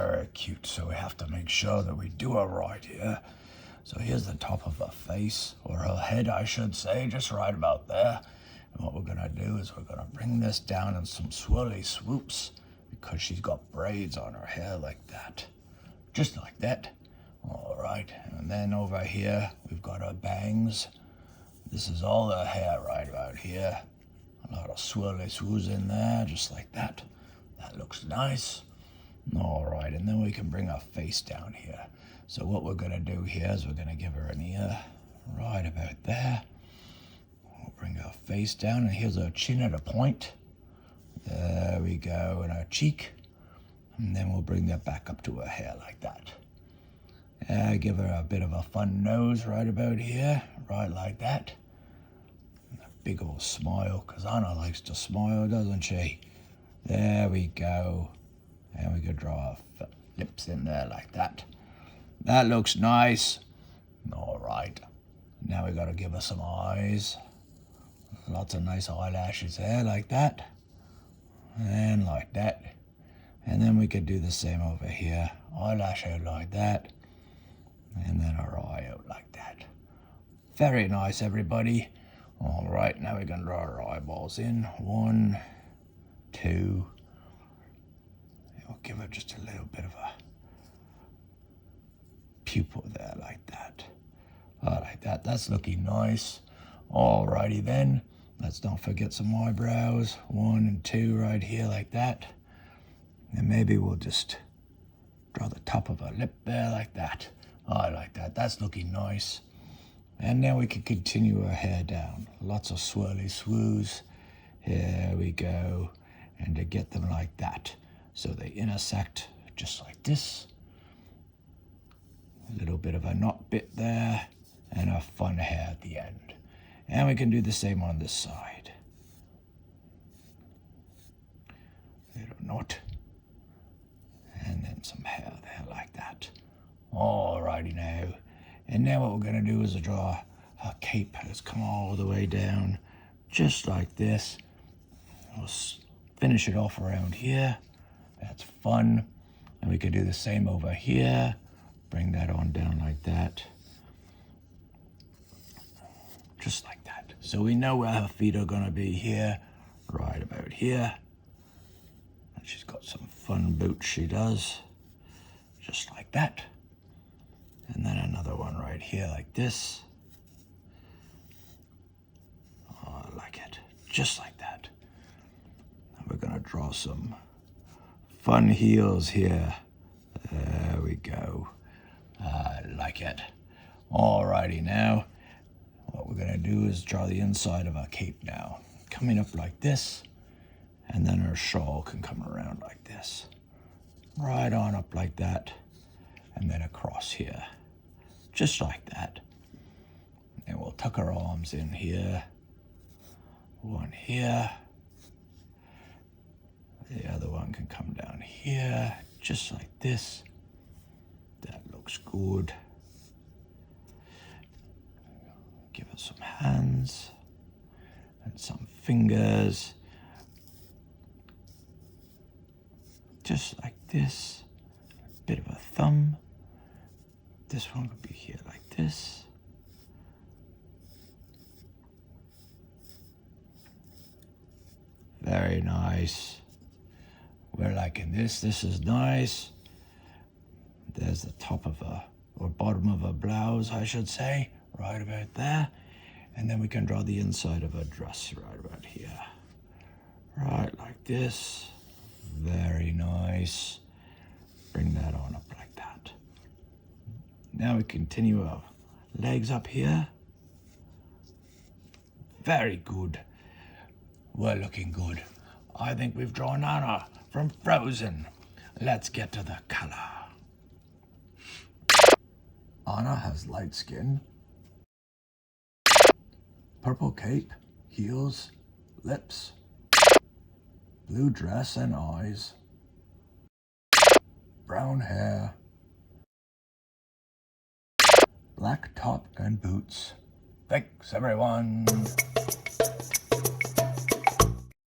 very cute, so we have to make sure that we do her right here. So here's the top of her face, or her head, I should say, just right about there. And what we're gonna do is we're gonna bring this down in some swirly swoops because she's got braids on her hair like that. Just like that. All right, and then over here, we've got her bangs. This is all her hair right about here. A lot of swirly swoos in there, just like that. That looks nice. All right, and then we can bring her face down here. So what we're gonna do here is we're gonna give her an ear right about there. We'll bring her face down, and here's her chin at a point. There we go, and her cheek. And then we'll bring that back up to her hair like that. Give her a bit of a fun nose right about here, right like that. And a big old smile, because Anna likes to smile, doesn't she? There we go. And we could draw her lips in there like that. That looks nice. All right. Now we got to give her some eyes. Lots of nice eyelashes there, like that. And like that. And then we could do the same over here. Eyelash out like that. And then her eye out like that. Very nice, everybody. All right, now we can draw her eyeballs in. 1, 2. We'll give her just a little bit of a pupil there, like that. Like that. That's looking nice. All righty then. Let's not forget some eyebrows. 1 and 2 right here, like that. And maybe we'll just draw the top of her lip there, like that. I like that. That's looking nice. And now we can continue her hair down. Lots of swirly swoos. Here we go. And to get them like that. So they intersect just like this. A little bit of a knot bit there. And a fun hair at the end. And we can do the same on this side. Little knot. And then some hair there like that. Alrighty now. And now what we're going to do is draw a cape that's come all the way down, just like this. We'll finish it off around here. That's fun. And we can do the same over here. Bring that on down like that. Just like that. So we know where her feet are going to be here, right about here. And she's got some fun boots, she does. Just like that. And then another one right here like this. Oh, I like it. Just like that. And we're going to draw some fun heels here. There we go. I like it. Alrighty now. What we're going to do is draw the inside of our cape now. Coming up like this. And then her shawl can come around like this. Right on up like that. And then across here. Just like that. And we'll tuck our arms in here. One here. The other one can come down here. Just like this. That looks good. Give it some hands. And some fingers. Just like this. A bit of a thumb. This one would be here like this. Very nice. We're liking this. This is nice. There's the top of a, or bottom of a blouse, I should say, right about there. And then we can draw the inside of a dress right about here. Right like this. Very nice. Bring that on up like that. Now we continue our legs up here. Very good. We're looking good. I think we've drawn Anna from Frozen. Let's get to the color. Anna has light skin, purple cape, heels, lips, blue dress and eyes, brown hair, black top and boots. Thanks, everyone.